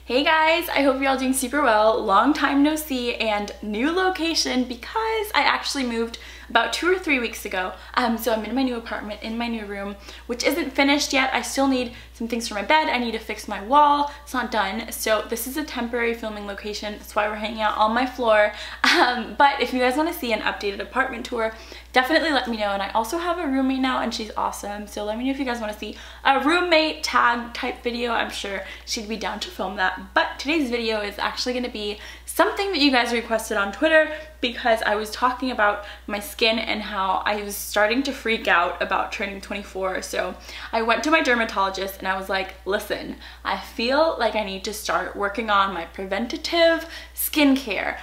Hey guys, I hope you're all doing super well. Long time no see and new location because I actually moved about 2 or 3 weeks ago. So I'm in my new apartment, in my new room, which isn't finished yet. I still need some things for my bed. I need to fix my wall. It's not done. So this is a temporary filming location. That's why we're hanging out on my floor. But if you guys want to see an updated apartment tour, definitely let me know. And I also have a roommate now and she's awesome. So let me know if you guys want to see a roommate tag type video. I'm sure she'd be down to film that. But today's video is actually going to be something that you guys requested on Twitter because I was talking about my skin and how I was starting to freak out about turning 24. So I went to my dermatologist and I was like, listen, I feel like I need to start working on my preventative skincare.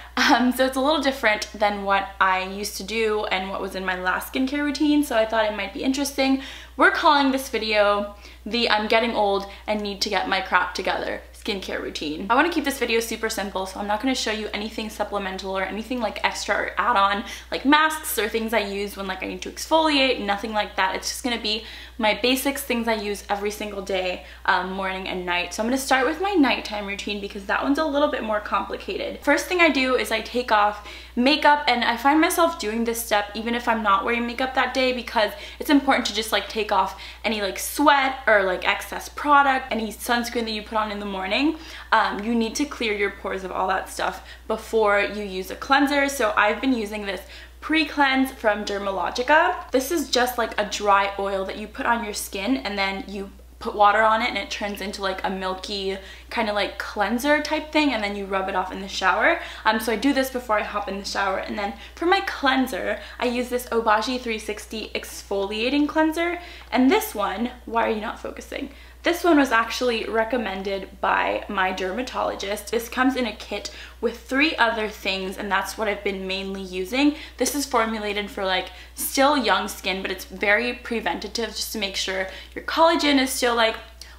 So it's a little different than what I used to do and what was in my last skincare routine. So I thought it might be interesting. We're calling this video the I'm getting old and need to get my crap together skincare routine. I want to keep this video super simple, so I'm not going to show you anything supplemental or anything like extra or add-on like masks or things I use when like I need to exfoliate, nothing like that. It's just going to be my basics, things I use every single day, morning and night. So I'm going to start with my nighttime routine because that one's a little bit more complicated. First thing I do is I take off makeup, and I find myself doing this step even if I'm not wearing makeup that day because it's important to just like take off any like sweat or like excess product, any sunscreen that you put on in the morning. You need to clear your pores of all that stuff before you use a cleanser. So I've been using this pre-cleanse from Dermatologica. This is just like a dry oil that you put on your skin and then you put water on it and it turns into like a milky kind of like cleanser type thing, and then you rub it off in the shower. So I do this before I hop in the shower, and then for my cleanser I use this Obagi 360 exfoliating cleanser. And this one, why are you not focusing? This one was actually recommended by my dermatologist. This comes in a kit with 3 other things, and that's what I've been mainly using. This is formulated for like still young skin, but it's very preventative just to make sure your collagen is still like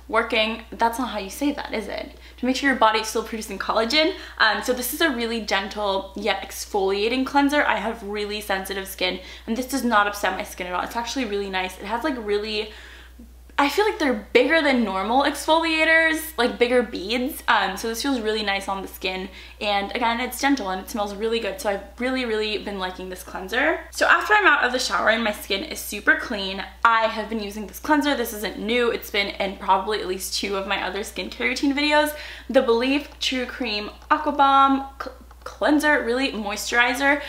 working. That's not how you say that, is it? To make sure your body is still producing collagen. So this is a really gentle yet exfoliating cleanser. I have really sensitive skin and this does not upset my skin at all. It's actually really nice. It has like really, I feel like they're bigger than normal exfoliators, like bigger beads. So this feels really nice on the skin. And again, it's gentle and it smells really good. So I've really been liking this cleanser. So after I'm out of the shower and my skin is super clean, I have been using this cleanser. This isn't new. It's been in probably at least 2 of my other skincare routine videos. The Belief True Cream Aqua Bomb Cleanser, really moisturizer.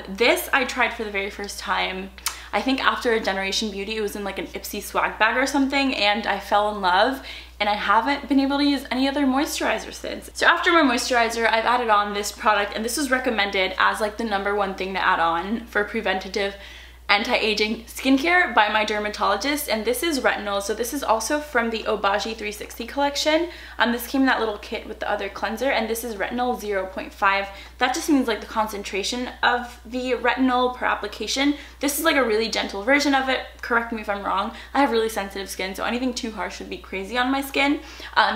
This I tried for the very first time, I think after Generation Beauty. It was in like an Ipsy swag bag or something, and I fell in love, and I haven't been able to use any other moisturizer since. So after my moisturizer, I've added on this product, and this was recommended as like the #1 thing to add on for preventative anti-aging skincare by my dermatologist, and this is retinol. So this is also from the Obagi 360 collection. This came in that little kit with the other cleanser, and this is retinol 0.5. That just means like the concentration of the retinol per application. This is like a really gentle version of it. Correct me if I'm wrong. I have really sensitive skin, so anything too harsh would be crazy on my skin.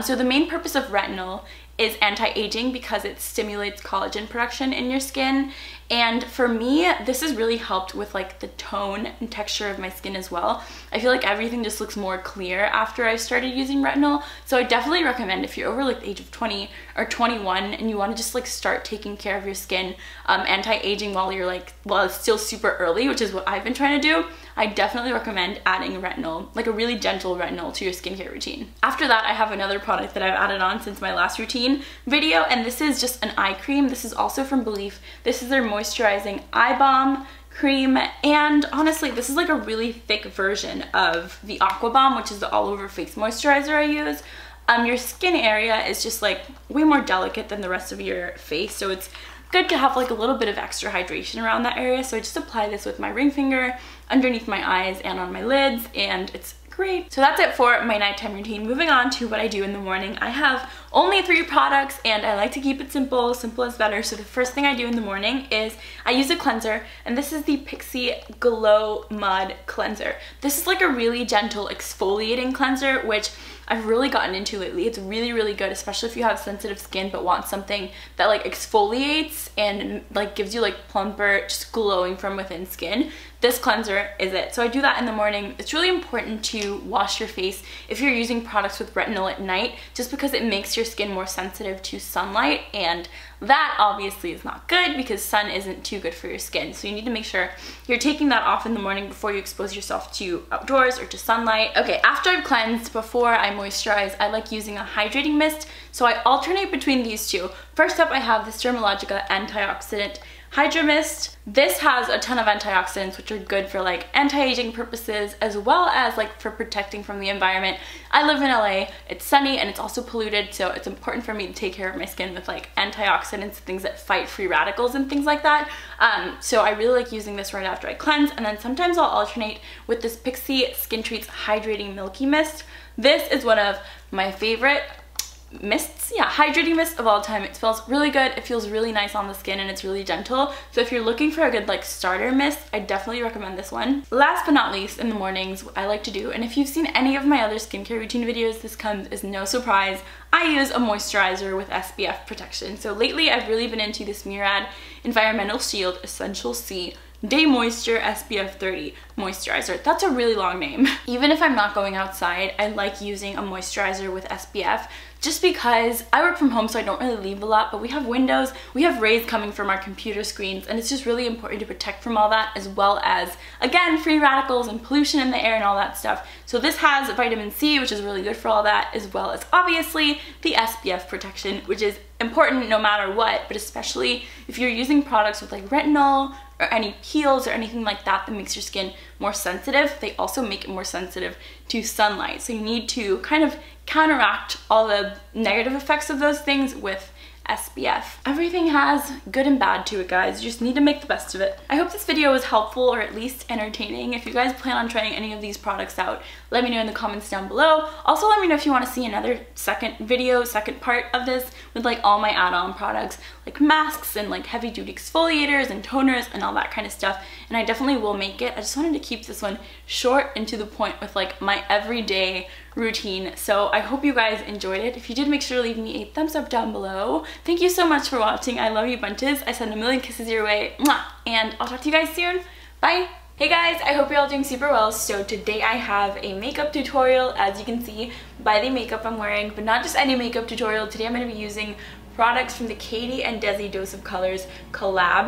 So the main purpose of retinol is anti-aging because it stimulates collagen production in your skin. And for me, this has really helped with like the tone and texture of my skin as well. I feel like everything just looks more clear after I started using retinol. So I definitely recommend if you're over like the age of 20 or 21 and you want to just like start taking care of your skin, anti-aging while it's still super early, which is what I've been trying to do, I definitely recommend adding retinol, like a really gentle retinol, to your skincare routine. After that, I have another product that I've added on since my last routine video, and this is just an eye cream. This is also from Belief. This is their moisturizing eye balm cream, and honestly this is like a really thick version of the Aqua Bomb, which is the all over face moisturizer I use. Your skin area is just like way more delicate than the rest of your face, so it's good to have like a little bit of extra hydration around that area. So I just apply this with my ring finger underneath my eyes and on my lids, and it's great. So that's it for my nighttime routine. Moving on to what I do in the morning. I have only 3 products and I like to keep it simple. Simple is better. So the first thing I do in the morning is I use a cleanser, and this is the Pixi Glow Mud Cleanser. This is like a really gentle exfoliating cleanser, which I've really gotten into lately. It's really good, especially if you have sensitive skin but want something that like exfoliates and like gives you like plumper, just glowing from within skin. This cleanser is it. So I do that in the morning. It's really important to wash your face if you're using products with retinol at night, just because it makes your your skin more sensitive to sunlight, and that obviously is not good because sun isn't too good for your skin. So you need to make sure you're taking that off in the morning before you expose yourself to outdoors or to sunlight. Okay, after I've cleansed, before I moisturize, I like using a hydrating mist. So I alternate between these two. First up, I have this Dermatologica Antioxidant Hydra Mist. This has a ton of antioxidants, which are good for like anti-aging purposes as well as like for protecting from the environment. I live in LA, it's sunny and it's also polluted, so it's important for me to take care of my skin with like antioxidants, things that fight free radicals and things like that. So I really like using this right after I cleanse, and then sometimes I'll alternate with this Pixi Skin Treats Hydrating Milky Mist. This is one of my favorite mists, hydrating mist of all time. It smells really good, it feels really nice on the skin, and it's really gentle. So if you're looking for a good like starter mist, I definitely recommend this one. Last but not least, in the mornings, what I like to do, and if you've seen any of my other skincare routine videos, this comes as no surprise, I use a moisturizer with SPF protection. So lately I've really been into this Murad Environmental Shield Essential C Day Moisture SPF 30 moisturizer. That's a really long name. Even if I'm not going outside, I like using a moisturizer with SPF just because I work from home, so I don't really leave a lot, but we have windows, we have rays coming from our computer screens, and it's just really important to protect from all that, as well as, again, free radicals and pollution in the air and all that stuff. So this has vitamin C, which is really good for all that, as well as obviously the SPF protection, which is important no matter what, but especially if you're using products with like retinol or any peels or anything like that that makes your skin more sensitive. They also make it more sensitive to sunlight. So you need to kind of counteract all the negative effects of those things with SPF. Everything has good and bad to it, guys. You just need to make the best of it. I hope this video was helpful or at least entertaining. If you guys plan on trying any of these products out, let me know in the comments down below. Also, let me know if you want to see another second part of this with like all my add-on products, like masks and like heavy duty exfoliators and toners and all that kind of stuff. And I definitely will make it. I just wanted to keep this one short and to the point with like my everyday routine. So I hope you guys enjoyed it. If you did, make sure to leave me a thumbs up down below. Thank you so much for watching. I love you bunches. I send a million kisses your way. Mwah! And I'll talk to you guys soon. Bye! Hey guys, I hope you're all doing super well. So today I have a makeup tutorial, as you can see by the makeup I'm wearing, but not just any makeup tutorial. Today I'm going to be using products from the Katie and Desi Dose of Colors collab.